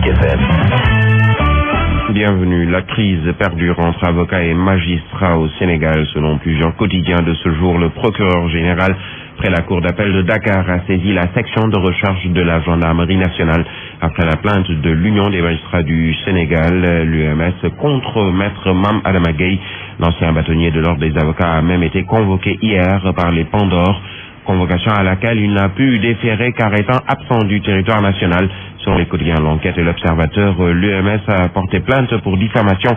Zik FM. Bienvenue. La crise perdure entre avocats et magistrats au Sénégal. Selon plusieurs quotidiens de ce jour, le procureur général près la cour d'appel de Dakar a saisi la section de recherche de la gendarmerie nationale après la plainte de l'Union des magistrats du Sénégal, l'UMS, contre maître Mame Adama Gueye. L'ancien bâtonnier de l'ordre des avocats a même été convoqué hier par les Pandores, convocation à laquelle il n'a pu déférer car étant absent du territoire national. Selon les quotidiens L'Enquête et L'Observateur, l'UMS a porté plainte pour diffamation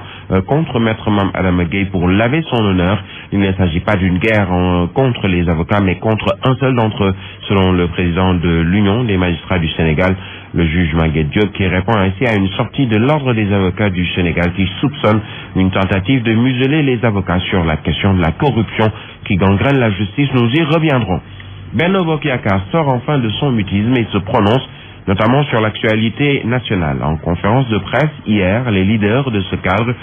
contre maître Mame Adama Gueye pour laver son honneur. Il ne s'agit pas d'une guerre contre les avocats, mais contre un seul d'entre eux, selon le président de l'Union des magistrats du Sénégal, le juge Maguette Diop, qui répond ainsi à une sortie de l'ordre des avocats du Sénégal qui soupçonne une tentative de museler les avocats sur la question de la corruption qui gangrène la justice. Nous y reviendrons. Benno Bokk Yakaar sort enfin de son mutisme et se prononce notamment sur l'actualité nationale. En conférence de presse hier, les leaders de ce cadre,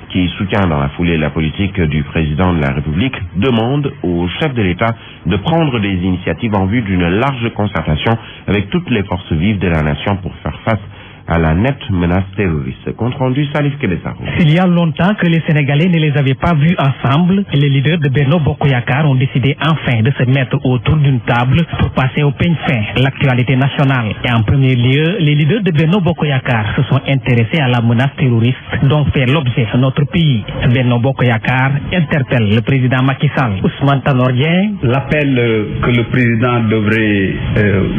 qui soutient dans la foulée la politique du président de la République, demandent au chef de l'État de prendre des initiatives en vue d'une large concertation avec toutes les forces vives de la nation pour faire face à la nette menace terroriste. Compte rendu Salif Kébessaro. Il y a longtemps que les Sénégalais ne les avaient pas vus ensemble, les leaders de Benno Bokk Yakaar ont décidé enfin de se mettre autour d'une table pour passer au peigne fin l'actualité nationale. Et en premier lieu, les leaders de Benno Bokk Yakaar se sont intéressés à la menace terroriste dont fait l'objet notre pays. Benno Bokk Yakaar interpelle le président Macky Sall. Ousmane Tanor Dieng. L'appel que le président devrait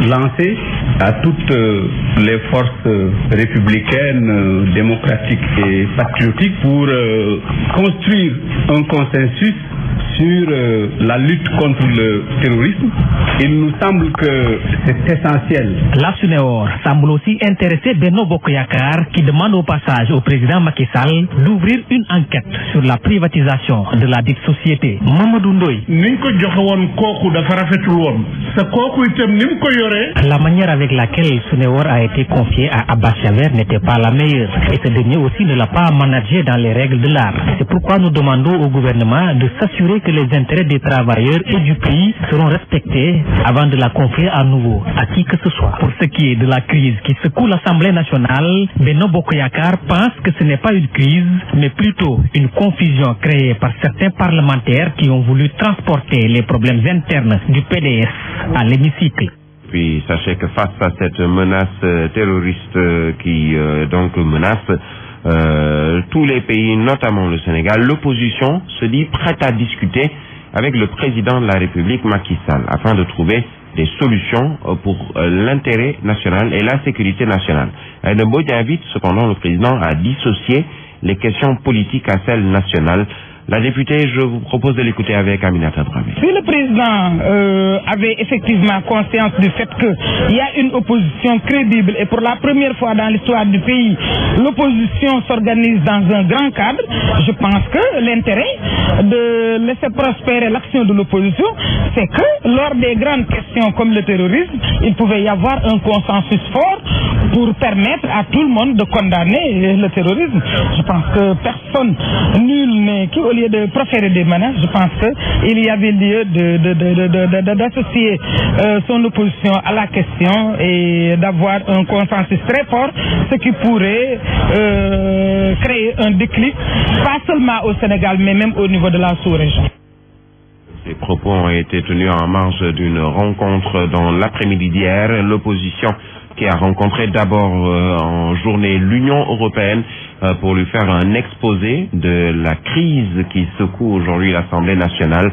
lancer à toutes les forces républicaine, démocratique et patriotique pour construire un consensus sur la lutte contre le terrorisme. Il nous semble que c'est essentiel. La SUNEOR semble aussi intéresser Benno Bokk Yakaar qui demande au passage au président Macky Sall d'ouvrir une enquête sur la privatisation de la dite société. Mamadou Ndoye. La manière avec laquelle SUNEOR a été confiée à Abbas Jaber n'était pas la meilleure et ce dernier aussi ne l'a pas managé dans les règles de l'art. C'est pourquoi nous demandons au gouvernement de s'assurer que les intérêts des travailleurs et du pays seront respectés avant de la confier à nouveau à qui que ce soit. Pour ce qui est de la crise qui secoue l'Assemblée nationale, Benno Bokk Yakaar pense que ce n'est pas une crise, mais plutôt une confusion créée par certains parlementaires qui ont voulu transporter les problèmes internes du PDS à l'hémicycle. Puis sachez que face à cette menace terroriste qui donc menace tous les pays, notamment le Sénégal, l'opposition se dit prête à discuter avec le président de la République, Macky Sall, afin de trouver des solutions pour l'intérêt national et la sécurité nationale. Aïda Mbodj invite cependant le président à dissocier les questions politiques à celles nationales. La députée, je vous propose de l'écouter avec Aminata Dramé. Si le président avait effectivement conscience du fait qu'il y a une opposition crédible et pour la première fois dans l'histoire du pays, l'opposition s'organise dans un grand cadre, je pense que l'intérêt de laisser prospérer l'action de l'opposition, c'est que lors des grandes questions comme le terrorisme, il pouvait y avoir un consensus fort pour permettre à tout le monde de condamner le terrorisme. Je pense que personne, nul n'est qui au lieu de proférer des menaces, je pense qu'il y avait lieu d'associer son opposition à la question et d'avoir un consensus très fort, ce qui pourrait créer un déclic, pas seulement au Sénégal, mais même au niveau de la sous-région. Ces propos ont été tenus en marge d'une rencontre dans l'après-midi d'hier. L'opposition qui a rencontré d'abord en journée l'Union européenne pour lui faire un exposé de la crise qui secoue aujourd'hui l'Assemblée nationale.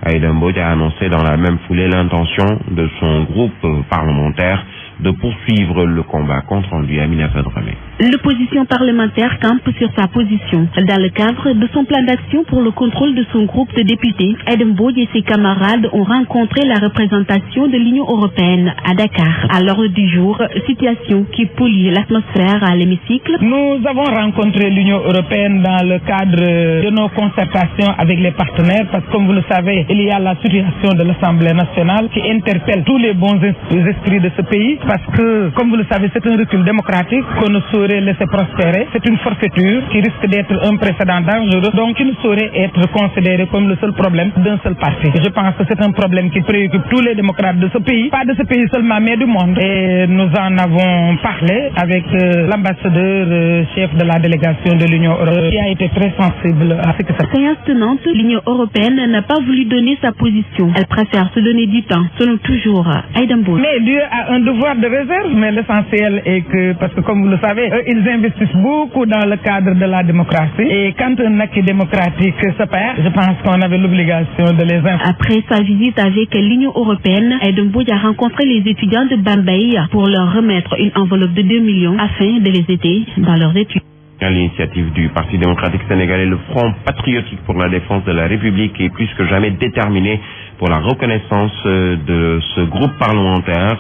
Aïda Mbodj a annoncé dans la même foulée l'intention de son groupe parlementaire de poursuivre le combat contre lui. Aminata Dramé. L'opposition parlementaire campe sur sa position. Dans le cadre de son plan d'action pour le contrôle de son groupe de députés, Aïda Mbodj et ses camarades ont rencontré la représentation de l'Union européenne à Dakar. À l'ordre du jour, situation qui pollue l'atmosphère à l'hémicycle. Nous avons rencontré l'Union européenne dans le cadre de nos concertations avec les partenaires parce que comme vous le savez, il y a la situation de l'Assemblée nationale qui interpelle tous les bons esprits de ce pays parce que, comme vous le savez, c'est un recul démocratique qu'on ne saurait saurait laisser prospérer. C'est une forfaiture qui risque d'être un précédent dangereux, donc qui ne saurait être considéré comme le seul problème d'un seul parti. Je pense que c'est un problème qui préoccupe tous les démocrates de ce pays, pas de ce pays seulement, mais du monde. Et nous en avons parlé avec l'ambassadeur chef de la délégation de l'Union européenne, qui a été très sensible à ce que ça. Séance tenante, l'Union européenne n'a pas voulu donner sa position. Elle préfère se donner du temps, selon toujours Aïda Mbodj. Mais Dieu a un devoir de réserve, mais l'essentiel est que, parce que comme vous le savez, ils investissent beaucoup dans le cadre de la démocratie. Et quand un acquis démocratique se perd, je pense qu'on avait l'obligation de les informer. Après sa visite avec l'Union européenne, Aïda Mbodj a rencontré les étudiants de Bambey pour leur remettre une enveloppe de 2 millions afin de les aider dans leurs études. À l'initiative du Parti démocratique sénégalais, le Front patriotique pour la défense de la République est plus que jamais déterminé pour la reconnaissance de ce groupe parlementaire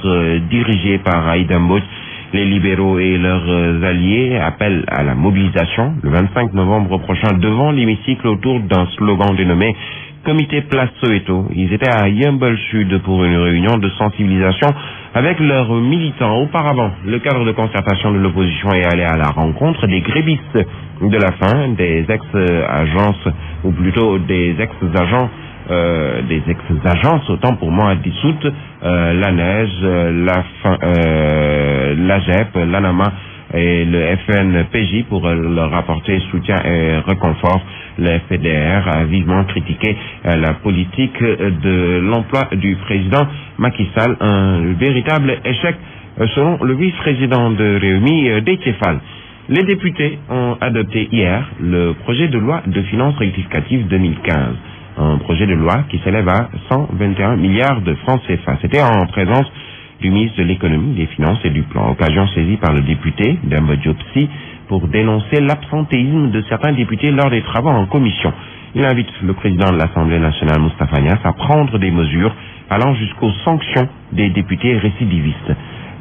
dirigé par Aïda Mbodj. Les libéraux et leurs alliés appellent à la mobilisation le 25 novembre prochain devant l'hémicycle autour d'un slogan dénommé Comité Place Soweto. Ils étaient à Yeumbeul Sud pour une réunion de sensibilisation avec leurs militants. Auparavant, le cadre de concertation de l'opposition est allé à la rencontre des grévistes de la faim, des ex-agences, ou plutôt des ex-agents, des ex-agences, autant pour moi, dissoutes, l'ANEJ, l'AGEP, l'ANAMA et le FNPJ pour leur apporter soutien et réconfort. Le FDR a vivement critiqué la politique de l'emploi du président Macky Sall, un véritable échec selon le vice-président de Rewmi, Déthié Fall. Les députés ont adopté hier le projet de loi de finances rectificative 2015, un projet de loi qui s'élève à 121 milliards de francs CFA. C'était en présence du ministre de l'économie, des finances et du plan. Occasion saisie par le député Demba Diop Sy pour dénoncer l'absentéisme de certains députés lors des travaux en commission. Il invite le président de l'Assemblée nationale, Moustapha Niasse, à prendre des mesures allant jusqu'aux sanctions des députés récidivistes.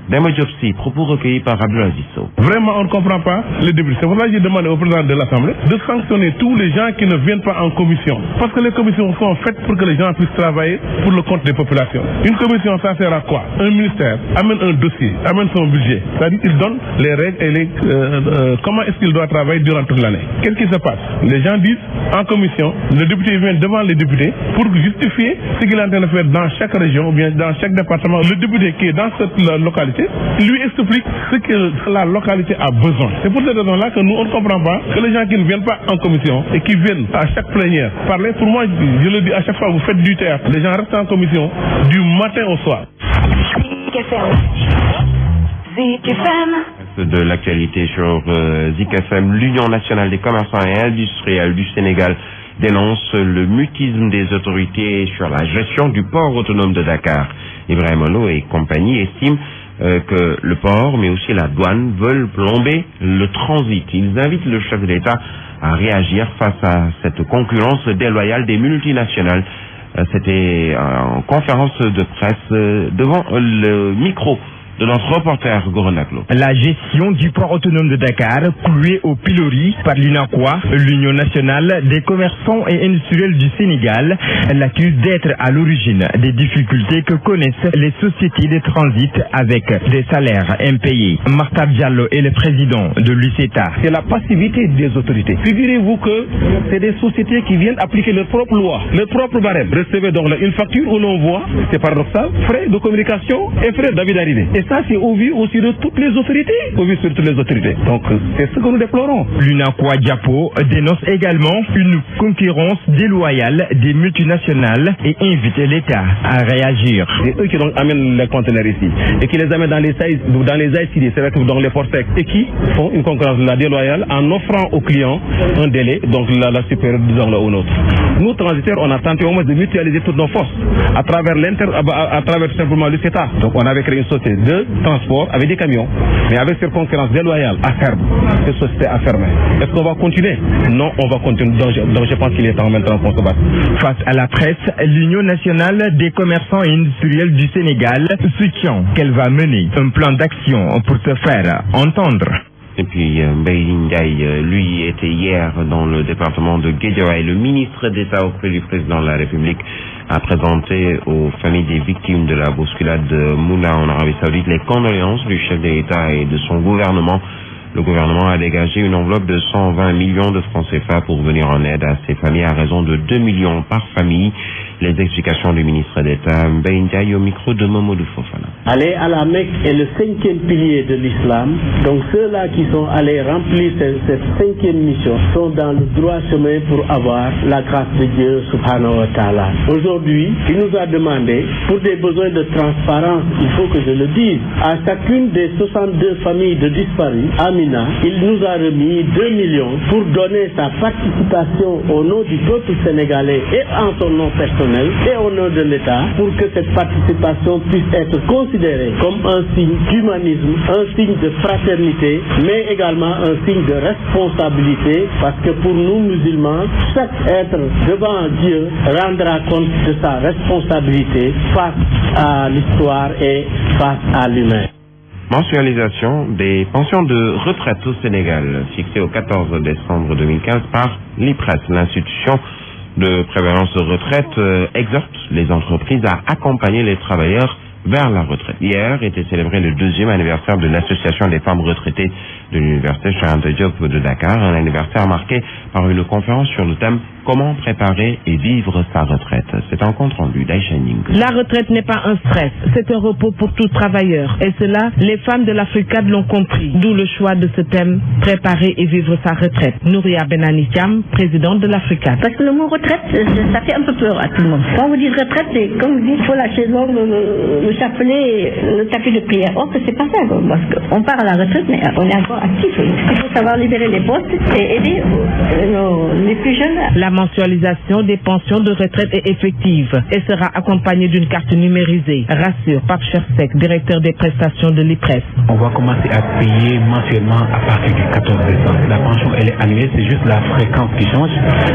Demba Diop Sy, propos recueillis par Abdoulaziz Sow. Vraiment, on ne comprend pas les députés. C'est pour ça que j'ai demandé au président de l'Assemblée de sanctionner tous les gens qui ne viennent pas en commission. Parce que les commissions sont faites pour que les gens puissent travailler pour le compte des populations. Une commission, ça sert à quoi? Un ministère amène un dossier, amène son budget. C'est-à-dire qu'il donne les règles et comment est-ce qu'il doit travailler durant toute l'année. Qu'est-ce qui se passe? Les gens disent en commission, le député vient devant les députés pour justifier ce qu'il est en train de faire dans chaque région ou bien dans chaque département. Le député qui est dans cette localité lui explique ce que la localité a besoin. C'est pour cette raison-là que nous, on ne comprend pas que les gens qui ne viennent pas en commission et qui viennent à chaque plénière parler, pour moi, je le dis à chaque fois, vous faites du théâtre. Les gens restent en commission du matin au soir. De l'actualité sur Zik FM, l'Union nationale des commerçants et industriels du Sénégal dénonce le mutisme des autorités sur la gestion du port autonome de Dakar. Ibrahim Olo et compagnie estiment que le port, mais aussi la douane, veulent plomber le transit. Ils invitent le chef de l'État à réagir face à cette concurrence déloyale des multinationales. C'était en conférence de presse devant le micro de notre reporter Goronaclo. La gestion du port autonome de Dakar, clouée au pilori par l'UNACOIS, l'Union nationale des commerçants et industriels du Sénégal, l'accuse d'être à l'origine des difficultés que connaissent les sociétés de transit avec des salaires impayés. Marta Diallo est le président de l'UCETA. C'est la passivité des autorités. Figurez-vous que c'est des sociétés qui viennent appliquer leur propre loi, leur propre barème. Recevez donc une facture où l'on voit, c'est paradoxal, frais de communication et frais d'avis d'arrivée. Et ça, c'est au vu aussi de toutes les autorités. Au vu sur toutes les autorités. Donc, c'est ce que nous déplorons. L'UNACOIS Diapo dénonce également une concurrence déloyale des multinationales et invite l'État à réagir. C'est eux qui amènent les conteneurs ici et qui les amènent dans les ICD, c'est-à-dire dans les ports secs, et qui font une concurrence déloyale en offrant aux clients un délai, donc la supérieure, disons, au nôtre. Nous, transitaires, on a tenté au moins de mutualiser toutes nos forces à travers simplement le CETA. Donc, on avait créé une société de transport avec des camions, mais avec cette concurrence déloyale à ferme, cette société a fermé. Est-ce qu'on va continuer? Non, on va continuer. Donc je pense qu'il est temps maintenant qu'on se batte. Face à la presse, l'Union nationale des commerçants et industriels du Sénégal soutient qu'elle va mener un plan d'action pour se faire entendre. Et puis Mbaye Ndiaye, lui, était hier dans le département de Guédiawaye. Le ministre d'État auprès du président de la République a présenté aux familles des victimes de la bousculade de Moula en Arabie Saoudite les condoléances du chef de l'État et de son gouvernement. Le gouvernement a dégagé une enveloppe de 120 millions de francs CFA pour venir en aide à ces familles à raison de 2 millions par famille. Les explications du ministre d'État Mbaye Ndiaye au micro de Mamadou Fofana. Aller à la Mecque est le 5e pilier de l'islam. Donc ceux-là qui sont allés remplir cette 5e mission sont dans le droit chemin pour avoir la grâce de Dieu subhanahu wa ta'ala. Aujourd'hui, il nous a demandé, pour des besoins de transparence, il faut que je le dise, à chacune des 62 familles de disparus, Amina, il nous a remis 2 millions pour donner sa participation au nom du peuple sénégalais et en son nom personnel et au nom de l'État pour que cette participation puisse être considérée comme un signe d'humanisme, un signe de fraternité, mais également un signe de responsabilité, parce que pour nous musulmans, chaque être devant Dieu rendra compte de sa responsabilité face à l'histoire et face à l'humain. Mensualisation des pensions de retraite au Sénégal, fixée au 14 décembre 2015 par l'IPRES. L'institution de prévalence de retraite exhorte les entreprises à accompagner les travailleurs vers la retraite. Hier était célébré le 2e anniversaire de l'Association des femmes retraitées de l'Université Cheikh Anta Diop de Dakar, un anniversaire marqué par une conférence sur le thème « Comment préparer et vivre sa retraite ». C'est un compte rendu d'Aïcha Ning. La retraite n'est pas un stress, c'est un repos pour tout travailleur. Et cela, les femmes de l'Africade l'ont compris. D'où le choix de ce thème « Préparer et vivre sa retraite ». Nouria Benani Thiam, présidente de l'Africade. Parce que le mot retraite, ça fait un peu peur à tout le monde. Quand vous dites retraite, c'est comme vous dites, il faut la chaise longue, le chapelet, le tapis de prière. Or que c'est pas ça, parce qu'on part à la retraite, mais on est encore actif. Il faut savoir libérer les postes et aider les plus jeunes. La mensualisation des pensions de retraite est effective et sera accompagnée d'une carte numérisée, rassure Pape Chersek, directeur des prestations de l'IPRES. On va commencer à payer mensuellement à partir du 14 décembre. La pension, elle est annuelle, c'est juste la fréquence qui change.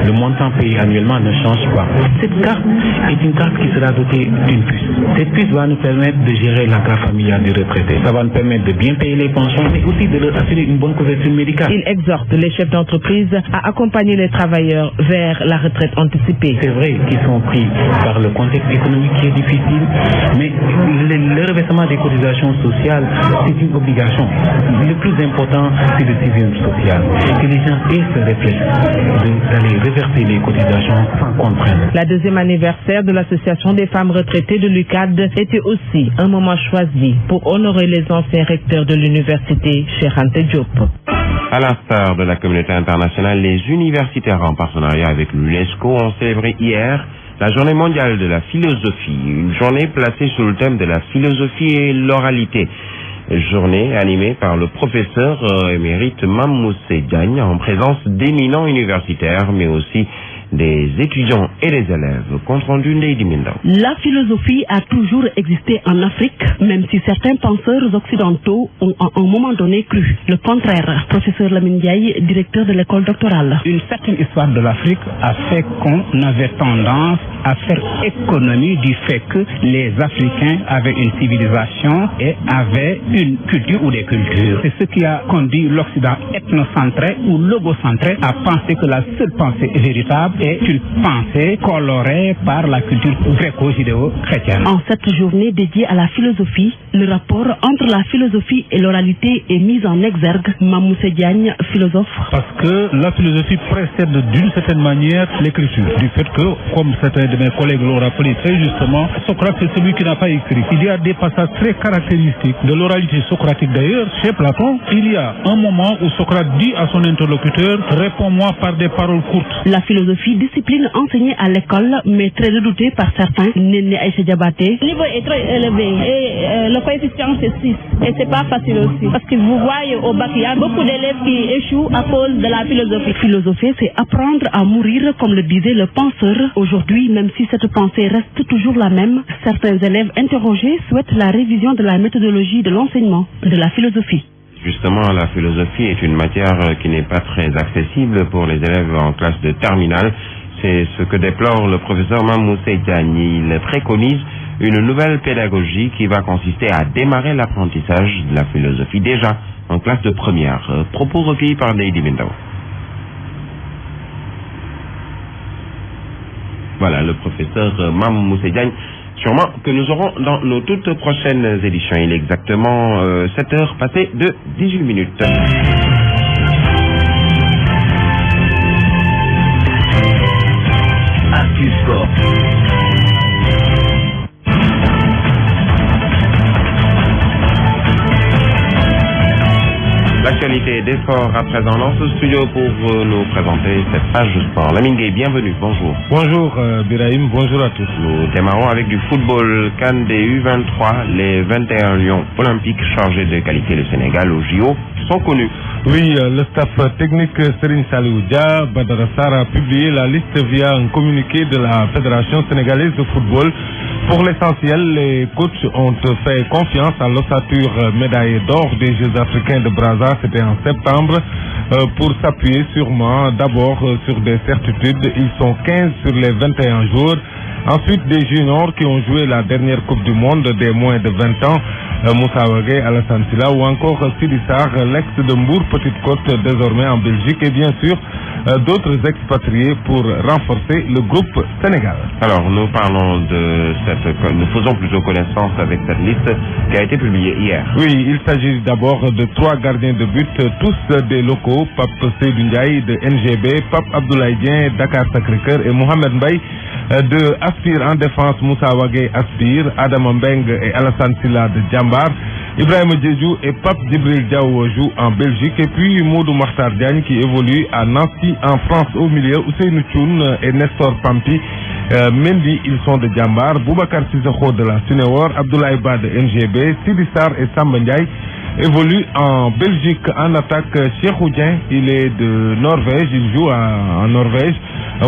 Le montant payé annuellement ne change pas. Cette carte est une carte qui sera dotée d'une puce. Cette puce va nous permettre de gérer la carte familiale des retraités. Ça va nous permettre de bien payer les pensions, mais aussi de leur assurer une bonne couverture médicale. Il exhorte les chefs d'entreprise à accompagner les travailleurs vers la retraite anticipée. C'est vrai qu'ils sont pris par le contexte économique qui est difficile, mais le reversement des cotisations sociales, c'est une obligation. Le plus important, c'est le civisme social. Que les gens aient ce réflexe d'aller reverser les cotisations sans contrainte. La 2e anniversaire de l'Association des femmes retraitées de l'UCAD était aussi un moment choisi pour honorer les anciens recteurs de l'université Cheikh Anta Diop. À l'instar de la communauté internationale, les universitaires en partenariat avec l'UNESCO ont célébré hier la journée mondiale de la philosophie, une journée placée sous le thème de la philosophie et l'oralité. Journée animée par le professeur émérite Mamoussé Diagne en présence d'éminents universitaires, mais aussi des étudiants et des élèves. Compte rendu Lady Mindao. La philosophie a toujours existé en Afrique, même si certains penseurs occidentaux ont à un moment donné cru le contraire. Professeur Lamine Ndiaye, directeur de l'école doctorale. Une certaine histoire de l'Afrique a fait qu'on avait tendance à faire économie du fait que les Africains avaient une civilisation et avaient une culture ou des cultures. C'est ce qui a conduit l'Occident ethnocentré ou logocentré à penser que la seule pensée véritable est une pensée colorée par la culture gréco-judéo-chrétienne. En cette journée dédiée à la philosophie, le rapport entre la philosophie et l'oralité est mis en exergue. Mamoussé Diagne, philosophe. Parce que la philosophie précède d'une certaine manière l'écriture. Du fait que, comme certains de mes collègues l'ont rappelé très justement, Socrate c'est celui qui n'a pas écrit. Il y a des passages très caractéristiques de l'oralité socratique d'ailleurs. Chez Platon, il y a un moment où Socrate dit à son interlocuteur « Réponds-moi par des paroles courtes ». La philosophie, discipline enseignée à l'école, mais très redoutée par certains. Néné Aïcha Diabaté. Le niveau est très élevé et le coefficient c'est 6. Et c'est pas facile aussi. Parce que vous voyez au bac, il y a beaucoup d'élèves qui échouent à cause de la philosophie. Philosopher, c'est apprendre à mourir, comme le disait le penseur. Aujourd'hui, même si cette pensée reste toujours la même, certains élèves interrogés souhaitent la révision de la méthodologie de l'enseignement de la philosophie. Justement, la philosophie est une matière qui n'est pas très accessible pour les élèves en classe de terminale. C'est ce que déplore le professeur Mamoussé Diagne. Il préconise une nouvelle pédagogie qui va consister à démarrer l'apprentissage de la philosophie déjà en classe de première. Propos recueillis par Lady Mindao. Voilà, le professeur Mamoussé Diagne sûrement que nous aurons dans nos toutes prochaines éditions. Il est exactement 7h passées de 18 minutes. Sport. L'actualité des sports à présent dans ce studio pour nous présenter cette page sport. Lamine Gueye, bienvenue, bonjour. Bonjour Birahim, bonjour à tous. Nous démarrons avec du football CAN des U23. Les 21 lions olympiques chargés de qualifier le Sénégal au JO sont connus. Oui, le staff technique Serigne Saliou Dia Badara Sarr a publié la liste via un communiqué de la Fédération sénégalaise de football. Pour l'essentiel, les coachs ont fait confiance à l'ossature médaillée d'or des Jeux africains de Brazza, c'était en septembre, pour s'appuyer sûrement d'abord sur des certitudes. Ils sont 15 sur les 21 jours. Ensuite, des juniors qui ont joué la dernière Coupe du Monde des moins de 20 ans, Moussa Wagué, Alassane Sylla ou encore Sidi Sarr, l'ex de Mbour Petite Côte désormais en Belgique, et bien sûr d'autres expatriés pour renforcer le groupe Sénégal. Alors nous parlons de nous faisons plutôt connaissance avec cette liste qui a été publiée hier. Oui, il s'agit d'abord de 3 gardiens de but, tous des locaux, Pape Seydou Ndiaye de NGB, Pape Abdoulaye Dieng, Dakar Sacré-Cœur et Mohamed Mbaye de Aspire en défense, Moussa Wagué Aspire, Adam Mbeng et Alassane Sylla de Djambar, Ibrahim Djedjou et Pape Djibril Diaw jouent en Belgique, et puis Modou Makhtar Diagne qui évolue à Nancy en France au milieu, Ousseynou Thioune et Nestor Pampi Mendy, ils sont de Djambar, Boubacar Sissoko de la Sunéor, Abdoulaye Ba de NGB, Sidi Sarr et Samba Ndiaye évolue en Belgique. En attaque, Cheikhou Dieng, il est de Norvège, il joue en Norvège.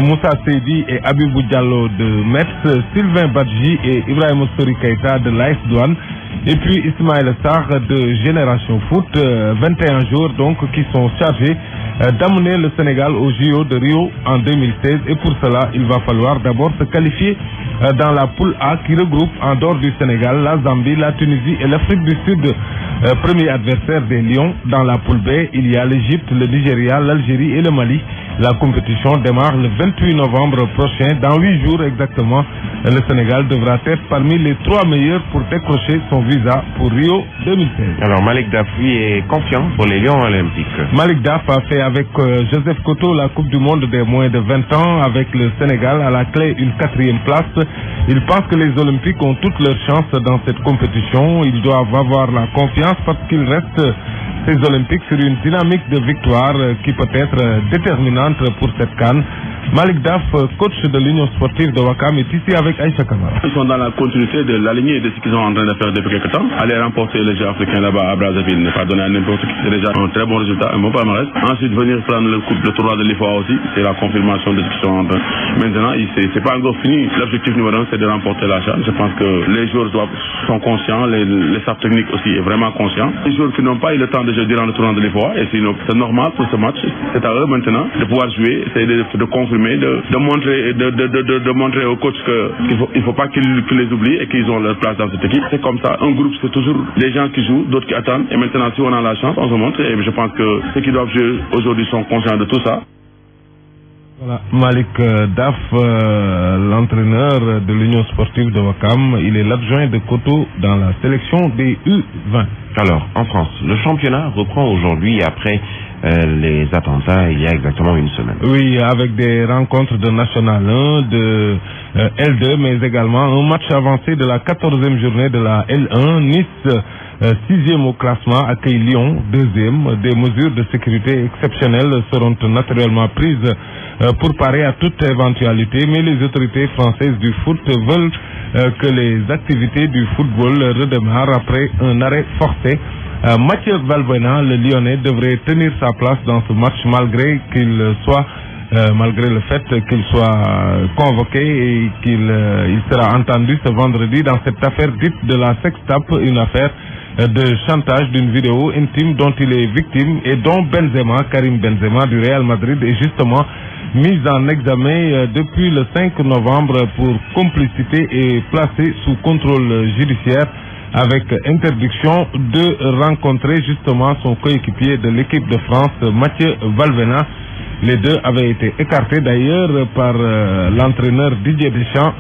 Moussa Seydi et Abibou Diallo de Metz, Sylvain Badji et Ibrahim Sori Keita de l'AS Douane. Et puis Ismaël Sarr de Génération Foot, 21 jours donc qui sont chargés d'amener le Sénégal au JO de Rio en 2016. Et pour cela, il va falloir d'abord se qualifier dans la poule A qui regroupe en dehors du Sénégal la Zambie, la Tunisie et l'Afrique du Sud. Premier adversaire des Lions. Dans la poule B, il y a l'Égypte, le Nigeria, l'Algérie et le Mali. La compétition démarre le 28 novembre prochain. Dans 8 jours exactement, le Sénégal devra être parmi les 3 meilleurs pour décrocher son visa pour Rio 2016. Alors Malik Daf est confiant pour les Lions olympiques. Malik Daf a fait avec Joseph Koto la Coupe du Monde des moins de 20 ans avec le Sénégal à la clé une 4e place. Il pense que les Olympiques ont toutes leurs chances dans cette compétition. Ils doivent avoir la confiance parce qu'il reste ces Olympiques sur une dynamique de victoire qui peut être déterminante pour cette CAN. Malik Daf, coach de l'Union sportive de Ouakam, est ici avec Aïcha Kamara. Ils sont dans la continuité de la lignée de ce qu'ils sont en train de faire depuis quelques temps. Aller remporter les Jeux africains là-bas à Brazzaville n'est pas donné à n'importe qui. C'est déjà un très bon résultat, un bon palmarès. Ensuite, venir prendre le tournoi de l'IFOA aussi, c'est la confirmation de ce qu'ils sont en train. Maintenant, c'est pas encore fini. L'objectif numéro 1, c'est de remporter la CHAN. Je pense que les joueurs sont conscients, les staff techniques aussi est vraiment conscient. Les joueurs qui n'ont pas eu le temps de jouer durant le tournoi de l'IFOA, et c'est normal pour ce match. C'est à eux maintenant de pouvoir jouer, c'est de confirmer, de montrer aux coachs qu'il faut pas qu'ils les oublient et qu'ils ont leur place dans cette équipe. C'est comme ça, un groupe c'est toujours des gens qui jouent, d'autres qui attendent, et maintenant si on a la chance, on se montre, et je pense que ceux qui doivent jouer aujourd'hui sont conscients de tout ça. Voilà, Malik Daf, l'entraîneur de l'Union sportive de Ouakam, il est l'adjoint de Koto dans la sélection des U20. Alors, en France, le championnat reprend aujourd'hui après les attentats il y a exactement une semaine. Oui, avec des rencontres de National 1, de L2, mais également un match avancé de la 14e journée de la L1. Nice, 6e au classement, accueille Lyon, 2e. Des mesures de sécurité exceptionnelles seront naturellement prises pour parer à toute éventualité, mais les autorités françaises du foot veulent que les activités du football redémarrent après un arrêt forcé. Mathieu Valbuena, le Lyonnais, devrait tenir sa place dans ce match malgré le fait qu'il soit convoqué et qu'il sera entendu ce vendredi dans cette affaire dite de la sextape, une affaire de chantage d'une vidéo intime dont il est victime et dont Karim Benzema du Real Madrid est justement mis en examen depuis le 5 novembre pour complicité et placé sous contrôle judiciaire avec interdiction de rencontrer justement son coéquipier de l'équipe de France, Mathieu Valbuena. Les deux avaient été écartés d'ailleurs par l'entraîneur Didier Deschamps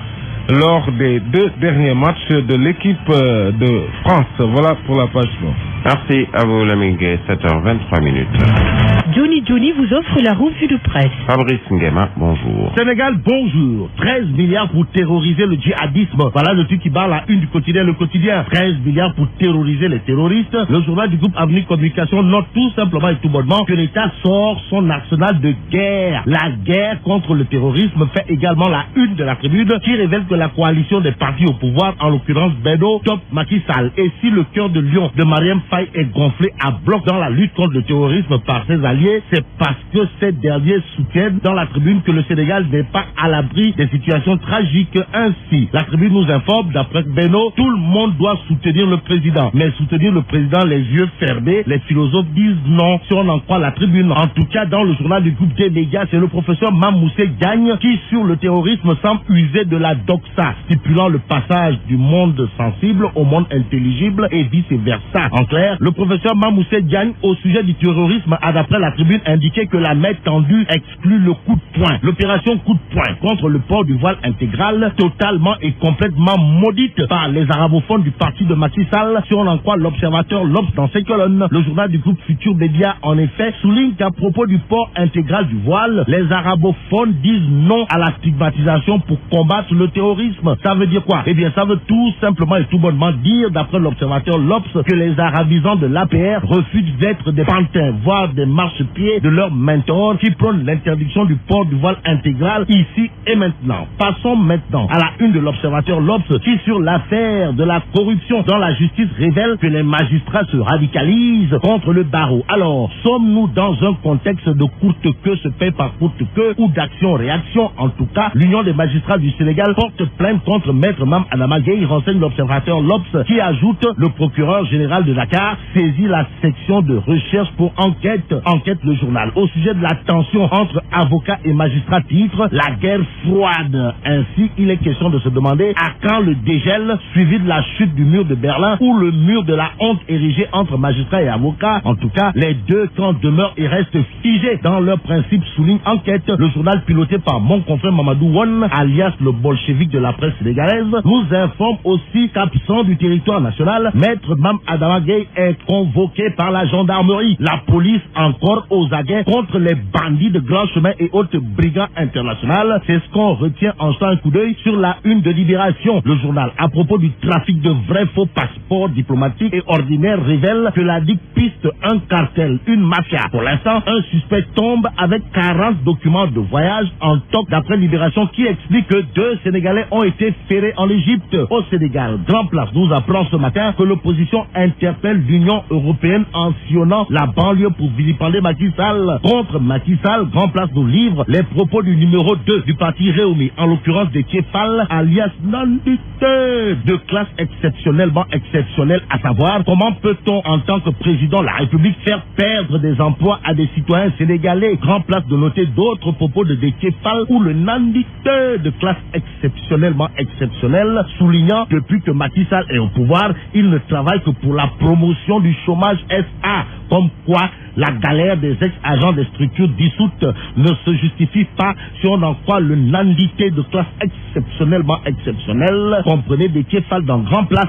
lors des 2 derniers matchs de l'équipe de France. Voilà pour la page sport. Merci à vous, Lamigué, 7h23. Johnny vous offre la revue de presse. Fabrice Nguema, bonjour. Sénégal, bonjour. 13 milliards pour terroriser le djihadisme. Voilà le titre qui barre la une du quotidien Le Quotidien. 13 milliards pour terroriser les terroristes. Le journal du groupe Avenir Communication note tout simplement et tout bonnement que l'État sort son arsenal de guerre. La guerre contre le terrorisme fait également la une de la tribune qui révèle que la coalition des partis au pouvoir, en l'occurrence Benno, top Macky Sall. Et si le cœur de lion de Marième Faye est gonflé à bloc dans la lutte contre le terrorisme par ses alliés, c'est parce que ces derniers soutiennent dans la tribune que le Sénégal n'est pas à l'abri des situations tragiques. Ainsi, la tribune nous informe, d'après Benno, tout le monde doit soutenir le président. Mais soutenir le président les yeux fermés, les philosophes disent non, si on en croit la tribune. En tout cas, dans le journal du groupe des médias, c'est le professeur Mamoussé Gagne qui, sur le terrorisme, semble user de la doxa, stipulant le passage du monde sensible au monde intelligible et vice-versa. En clair, le professeur Mamoussé Gagne, au sujet du terrorisme, a d'après la tribune indiqué que la main tendue exclut le coup de poing. L'opération coup de poing contre le port du voile intégral, totalement et complètement maudite par les arabophones du parti de Macky Sall, si on en croit l'observateur L'Obs dans ses colonnes. Le journal du groupe Futur Média, en effet, souligne qu'à propos du port intégral du voile, les arabophones disent non à la stigmatisation pour combattre le terrorisme. Ça veut dire quoi? Eh bien, ça veut tout simplement et tout bonnement dire, d'après l'observateur L'Obs, que les arabisants de l'APR refusent d'être des pantins, voire des marchepieds de leurs mentors qui prônent l'interdiction du port du voile intégral ici et maintenant. Passons maintenant à la une de l'observateur L'Obs qui, sur l'affaire de la corruption dans la justice, révèle que les magistrats se radicalisent contre le barreau. Alors, sommes-nous dans un contexte de courte queue se paie par courte queue ou d'action-réaction? En tout cas, l'Union des magistrats du Sénégal porte plainte contre Maître Mame Adama Gueye, renseigne l'observateur L'Obs, qui ajoute: le procureur général de Dakar saisit la section de recherche pour enquête le journal. Au sujet de la tension entre avocats et magistrats, titre la guerre froide. Ainsi, il est question de se demander à quand le dégel suivi de la chute du mur de Berlin ou le mur de la honte érigé entre magistrats et avocats. En tout cas, les deux camps demeurent et restent figés dans leurs principes, souligne Enquête. Le journal piloté par mon confrère Mamadou Wan, alias le bolchevique de la presse sénégalaise, nous informe aussi qu'absent du territoire national, Maître Mame Adama Gueye est convoqué par la gendarmerie. La police encore aux aguets contre les bandits de grand chemin et autres brigands internationaux. C'est ce qu'on retient en jetant un coup d'œil sur la une de Libération. Le journal, à propos du trafic de vrais faux passeports diplomatiques et ordinaires, révèle que la DIC piste un cartel, une mafia. Pour l'instant, un suspect tombe avec 40 documents de voyage en toc, d'après Libération, qui explique que 2 Sénégalais ont été ferrés en Égypte. Au Sénégal, Grand Place nous apprend ce matin que l'opposition interpelle l'Union européenne en sillonnant la banlieue pour vilipender Macky Sall. Contre Macky Sall, Grand Place nous livre les propos du numéro 2 du parti Réumi, en l'occurrence de Kéfal, alias Nandite, de classe exceptionnellement exceptionnelle, à savoir comment peut-on, en tant que président de la République, faire perdre des emplois à des citoyens sénégalais. Grand Place de noter d'autres propos de Kéfal ou le Nandite de classe exceptionnellement exceptionnelle, soulignant que depuis que Macky Sall est au pouvoir, il ne travaille que pour la promotion du chômage SA. Comme quoi, la galère des ex-agents des structures dissoutes ne se justifie pas si on en croit le nandité de classe exceptionnellement exceptionnelle. Comprenez des Kéfal dans Grand Place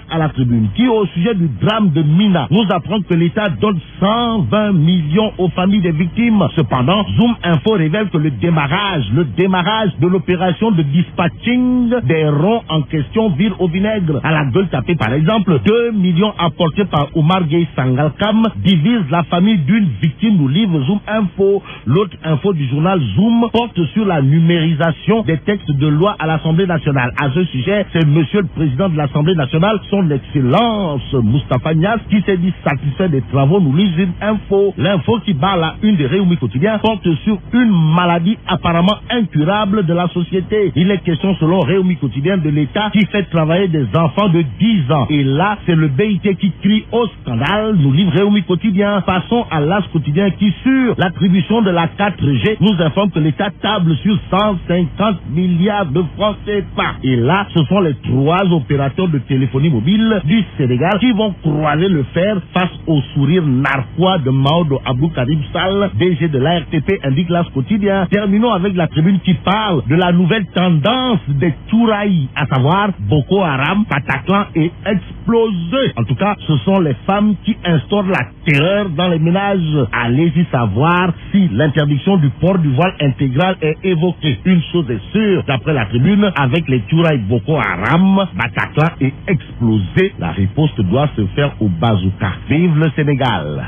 à la tribune, qui, au sujet du drame de Mina, nous apprend que l'État donne 120 millions aux familles des victimes. Cependant, Zoom Info révèle que le démarrage de l'opération de dispatching des ronds en question vire au vinaigre. À la gueule tapée, par exemple, 2 millions apportés par Omar Gueye Sangalkam divise la famille d'une victime, nous livre Zoom Info. L'autre info du journal Zoom porte sur la numérisation des textes de loi à l'Assemblée nationale. À ce sujet, c'est monsieur le président de l'Assemblée nationale, son excellence Moustapha Niasse, qui s'est dit satisfait des travaux, nous livre Zoom Info. L'info qui barre la une des Réunis quotidiens porte sur une maladie apparemment incurable de la société. Il est question, selon Réunis quotidien, de l'État qui fait travailler des enfants de 10 ans. Et là, c'est le BIT qui crie au scandale, nous livre Réunis quotidien. Passons Selon Alas Quotidien qui, sur l'attribution de la 4G, nous informe que l'État table sur 150 milliards de francs CFA. Et là, ce sont les 3 opérateurs de téléphonie mobile du Sénégal qui vont croiser le fer face au sourire narquois de Maodo Abdou Karim Sall, DG de l'ARTP, indique L'As Quotidien. Terminons avec la tribune qui parle de la nouvelle tendance des Touraïs, à savoir Boko Haram, Bataclan et explosé. En tout cas, ce sont les femmes qui instaurent la terreur dans les ménages. Allez-y savoir si l'interdiction du port du voile intégral est évoquée. Une chose est sûre, d'après la tribune, avec les Touraïs Boko Haram, Bataclan et explosé, la riposte doit se faire au bazooka. Vive le Sénégal!